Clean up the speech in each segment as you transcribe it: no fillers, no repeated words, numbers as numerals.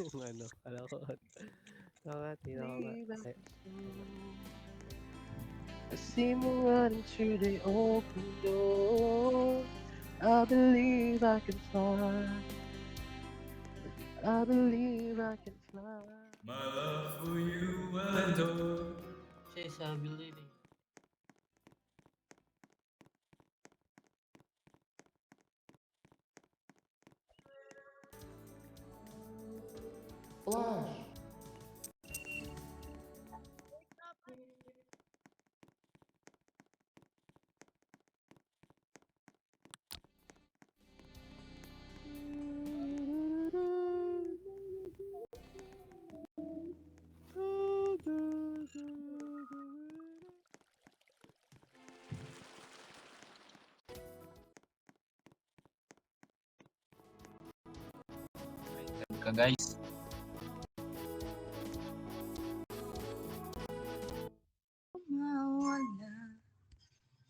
Yung ano, alam ko. Believe I Eh, can soar. I see me running through the open door. I believe I can fly. I believe I can fly. My love for you will endure. Says I believe. Flash. Ka guys. Mawala.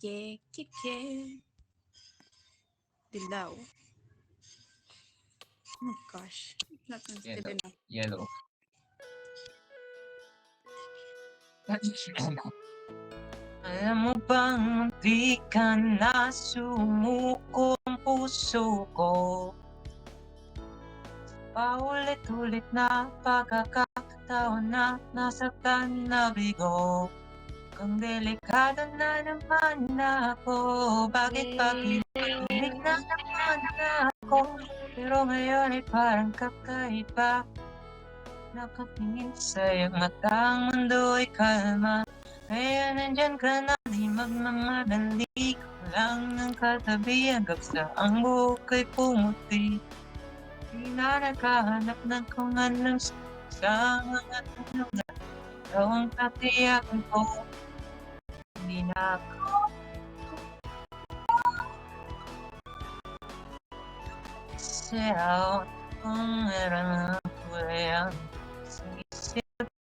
Ke. Dilaw. Oh gosh. Not sensitive Yellow. enough. Yellow. Alam mo bang di ka na sumuko ang puso ko? Paulit-ulit na pagkakataon na nasaktan na bigo. Kung delikado na naman ako, bakit pa pinipilit na naman ako? Pero ngayon ay parang kakaiba. Nakatingin sa iyong matang mundo ay kalma. Kaya nandyan ka na, di magmamadali. Lang ng katabi hanggang sa ang buhok ay pumuti. Di na naghahanap ng kung anong sa mga tanong na ikaw ang tatiyakin ko. Hindi na ako siyaw kung meron ang kulay ang